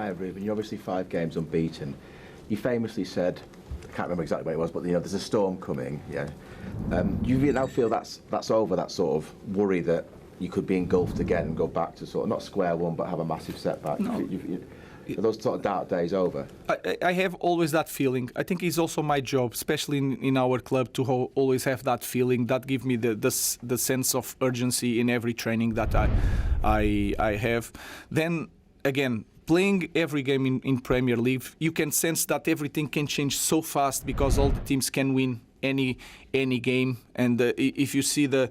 Hi, Ruben. You're obviously 5 games unbeaten. You famously said, I can't remember exactly what it was, but there's a storm coming. Yeah. Do you now feel that's over? That sort of worry that you could be engulfed again and go back to sort of not square one, but have a massive setback. No. Are those sort of dark days over? I have always that feeling. I think it's also my job, especially in our club, to always have that feeling. That gives me the sense of urgency in every training that I have. Then again, playing every game in Premier League, you can sense that everything can change so fast because all the teams can win any game. And if you see the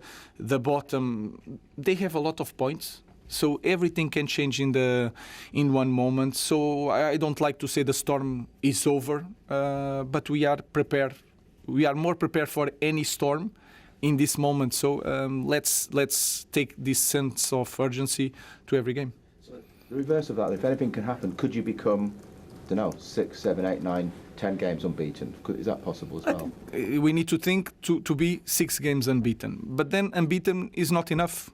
bottom, they have a lot of points. So everything can change in one moment. So I don't like to say the storm is over, but we are prepared. We are more prepared for any storm in this moment. So let's take this sense of urgency to every game. So the reverse of that, if anything can happen, could you become, I don't know, 6, 7, 8, 9, 10 games unbeaten? Is that possible as well? We need to think to be 6 games unbeaten. But then unbeaten is not enough.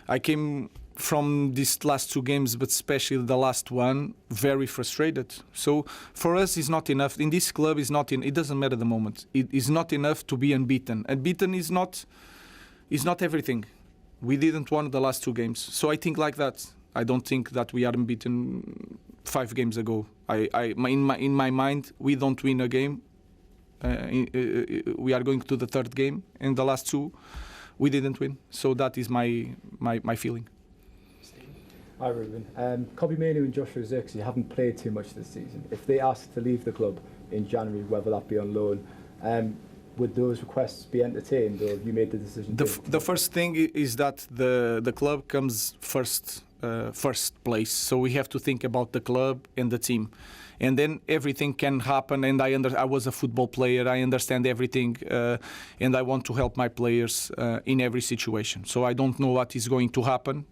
I came from these last 2 games, but especially the last one, very frustrated. So for us, it's not enough. In this club, it doesn't matter the moment. It is not enough to be unbeaten. Unbeaten is not everything. We didn't win the last 2 games. So I think like that. I don't think that we are unbeaten 5 games ago. In my mind, we don't win a game. We are going to the 3rd game, and the last 2, we didn't win. So that is my feeling. Hi Ruben. Kobbie Mainoo and Joshua Zirkzee haven't played too much this season. If they asked to leave the club in January, whether that be on loan, would those requests be entertained, or have you made the decision? The first thing is that the club comes first place. So we have to think about the club and the team, and then everything can happen. And I was a football player. I understand everything, and I want to help my players in every situation. So I don't know what is going to happen.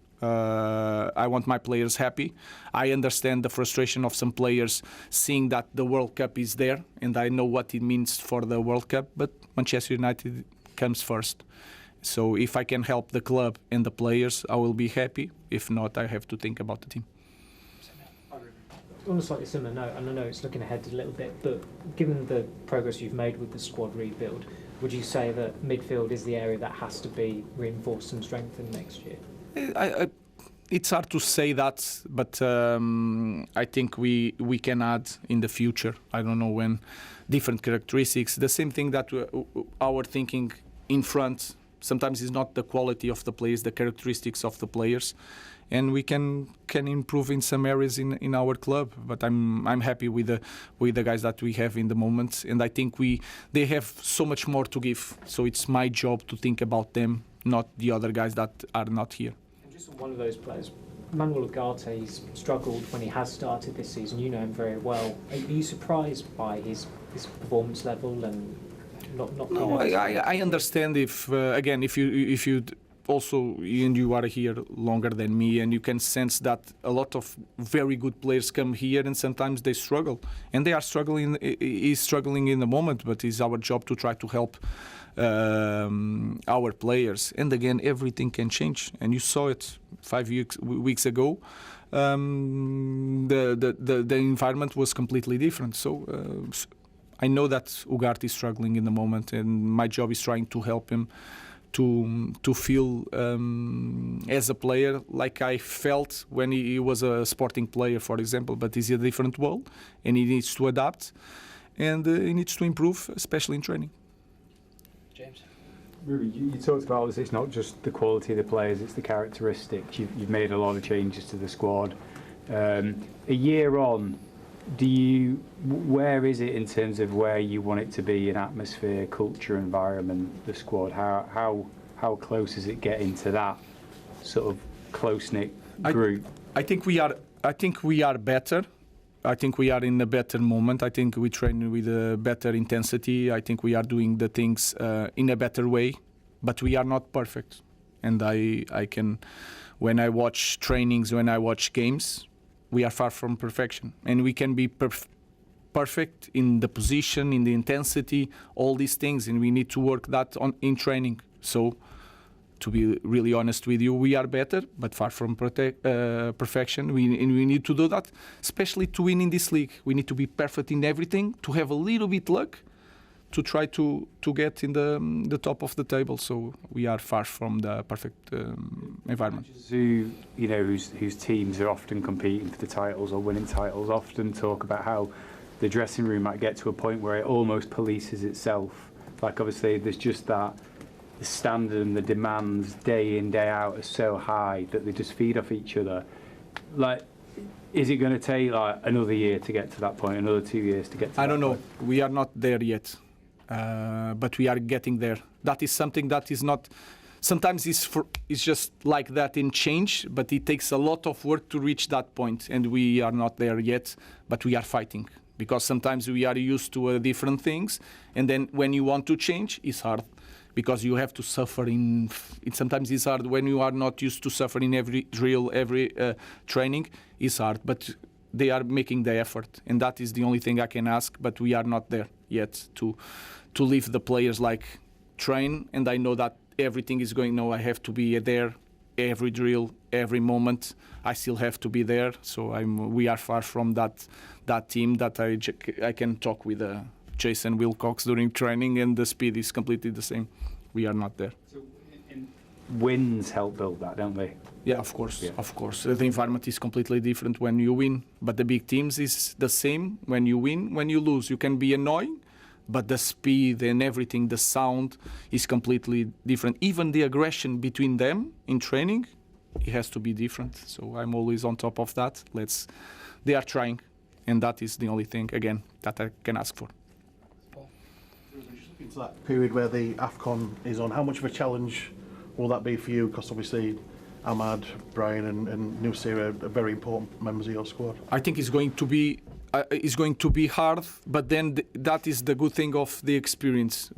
I want my players happy. I understand the frustration of some players seeing that the World Cup is there, and I know what it means for the World Cup, but Manchester United comes first. So if I can help the club and the players, I will be happy. If not, I have to think about the team. On a slightly similar note, and I know it's looking ahead a little bit, but given the progress you've made with the squad rebuild, would you say that midfield is the area that has to be reinforced and strengthened next year? It's hard to say that, but I think we can add in the future. I don't know when, different characteristics. The same thing that our thinking in front sometimes is not the quality of the players, the characteristics of the players, and we can improve in some areas in our club. But I'm happy with the guys that we have in the moment, and I think they have so much more to give. So it's my job to think about them, not the other guys that are not here. Just one of those players, Manuel Ugarte's struggled when he has started this season. You know him very well. Are you surprised by his performance level and not? No, I understand. If you also, and you are here longer than me, and you can sense that a lot of very good players come here and sometimes they struggle, and they are struggling. He's struggling in the moment, but it's our job to try to help our players. And again, everything can change, and you saw it 5 weeks ago. The environment was completely different. So I know that Ugarte is struggling in the moment, and my job is trying to help him to feel as a player like I felt when he was a Sporting player, for example. But it's a different world, and he needs to adapt, and he needs to improve, especially in training. James? Ruben, you talked about this, it's not just the quality of the players, it's the characteristics. You've made a lot of changes to the squad. A year on, where is it in terms of where you want it to be in atmosphere, culture, environment, the squad? How close is it getting to that sort of close-knit group? I think we are better. I think we are in a better moment. I think we train with a better intensity. I think we are doing the things in a better way, but we are not perfect. And I can, when I watch trainings, when I watch games, we are far from perfection. And we can be perfect in the position, in the intensity, all these things, and we need to work that on in training. So to be really honest with you, we are better, but far from perfection. We need to do that, especially to win in this league. We need to be perfect in everything, to have a little bit luck, to try to get in the top of the table. So we are far from the perfect environment. Whose teams are often competing for the titles or winning titles often talk about how the dressing room might get to a point where it almost polices itself. Like, obviously, there's just that the standard and the demands day in, day out are so high that they just feed off each other. Like, is it going to take like another year to get to that point, another 2 years to get to that point? I don't know. We are not there yet, but we are getting there. That is something that is not... Sometimes it's just like that in change, but it takes a lot of work to reach that point, and we are not there yet, but we are fighting. Because sometimes we are used to different things, and then when you want to change, it's hard. Because you have to suffer sometimes it's hard when you are not used to suffering every drill, every training. It's hard, but they are making the effort, and that is the only thing I can ask. But we are not there yet to leave the players like train. And I know that everything is going. No, I have to be there every drill, every moment. I still have to be there. So we are far from that team that I can talk with. Jason Wilcox during training, and the speed is completely the same. We are not there. So wins help build that, don't they? Yeah, of course, yeah. Of course. The environment is completely different when you win, but the big teams is the same when you win. When you lose, you can be annoying, but the speed and everything, the sound is completely different. Even the aggression between them in training, it has to be different. So I'm always on top of that. They are trying, and that is the only thing, again, that I can ask for. Into that period where the AFCON is on, how much of a challenge will that be for you? Because obviously Ahmad, Brian and Nusir are very important members of your squad. I think it's going to be hard, but then that is the good thing of the experience.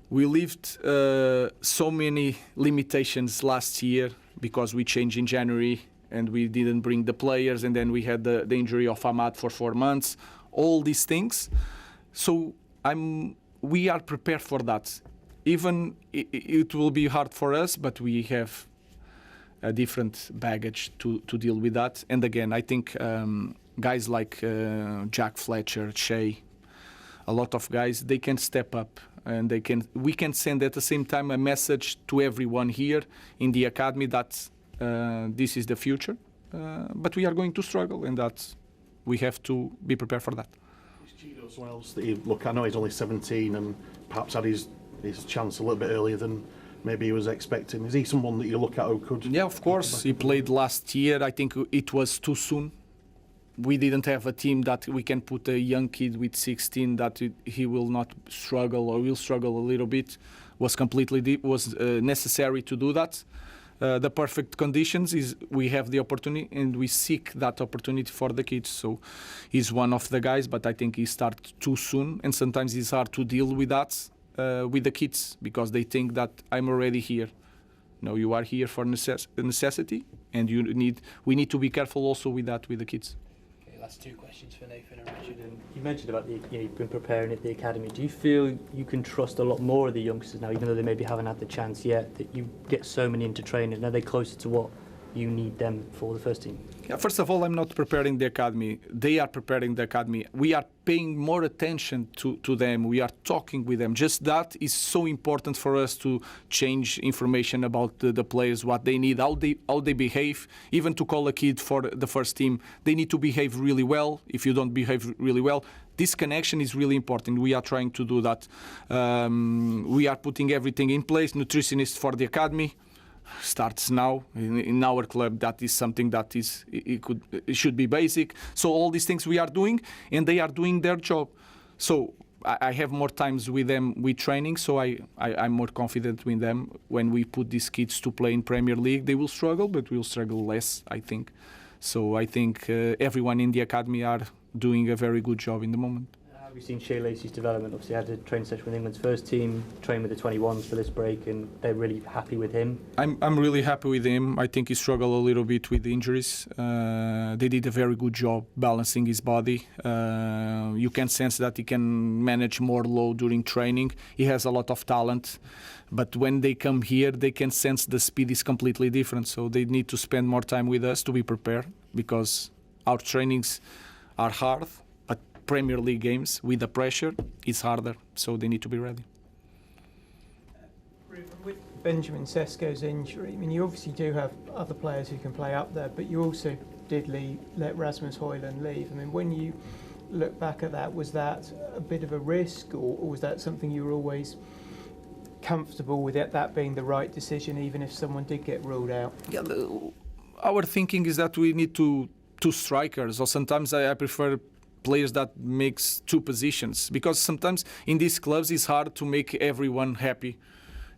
We lived so many limitations last year because we changed in January and we didn't bring the players, and then we had the injury of Ahmad for 4 months, all these things. So we are prepared for that. Even it will be hard for us, but we have a different baggage to deal with that. And again, I think guys like Jack Fletcher, Shea, a lot of guys, they can step up, and we can send at the same time a message to everyone here in the academy that this is the future. But we are going to struggle, and that we have to be prepared for that. Someone else that you look, I know he's only 17 and perhaps had his chance a little bit earlier than maybe he was expecting. Is he someone that you look at who could? Yeah, of course. He played last year. I think it was too soon. We didn't have a team that we can put a young kid with 16 that he will not struggle or will struggle a little bit. Was necessary to do that. The perfect conditions is we have the opportunity and we seek that opportunity for the kids. So he's one of the guys, but I think he started too soon, and sometimes it's hard to deal with that with the kids because they think that I'm already here. No, you are here for necessity, and we need to be careful also with that with the kids. That's 2 questions for Nathan and Richard. And you mentioned about you've been preparing at the academy. Do you feel you can trust a lot more of the youngsters now, even though they maybe haven't had the chance yet, that you get so many into training? Are they closer to what you need them for the first team? Yeah, first of all, I'm not preparing the academy. They are preparing the academy. We are paying more attention to them. We are talking with them. Just that is so important for us to change information about the players, what they need, how they behave. Even to call a kid for the first team, they need to behave really well. If you don't behave really well, this connection is really important. We are trying to do that. We are putting everything in place. Nutritionist for the academy starts now in our club. That is something that it should be basic. So all these things we are doing, and they are doing their job. So I have more times with them with training, so I'm more confident with them. When we put these kids to play in Premier League, they will struggle, but we'll struggle less, I think. So I think everyone in the academy are doing a very good job in the moment. We've seen Shea Lacey's development. Obviously, had a training session with England's first team, trained with the 21s for this break, and they're really happy with him. I'm really happy with him. I think he struggled a little bit with the injuries. They did a very good job balancing his body. You can sense that he can manage more load during training. He has a lot of talent, but when they come here, they can sense the speed is completely different. So they need to spend more time with us to be prepared, because our trainings are hard. Premier League games with the pressure is harder, so they need to be ready. With Benjamin Sesko's injury, I mean, you obviously do have other players who can play up there, but you also did let Rasmus Højlund leave. I mean, when you look back at that, was that a bit of a risk, or was that something you were always comfortable with it, that being the right decision, even if someone did get ruled out? Yeah, our thinking is that we need two strikers, or sometimes I prefer players that makes two positions, because sometimes in these clubs it's hard to make everyone happy.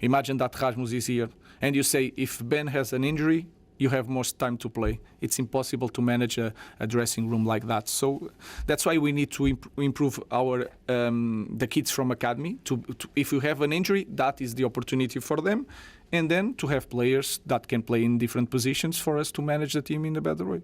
Imagine that Rasmus is here and you say if Ben has an injury, you have more time to play. It's impossible to manage a dressing room like that. So that's why we need to improve our the kids from academy. If you have an injury, that is the opportunity for them, and then to have players that can play in different positions for us to manage the team in a better way.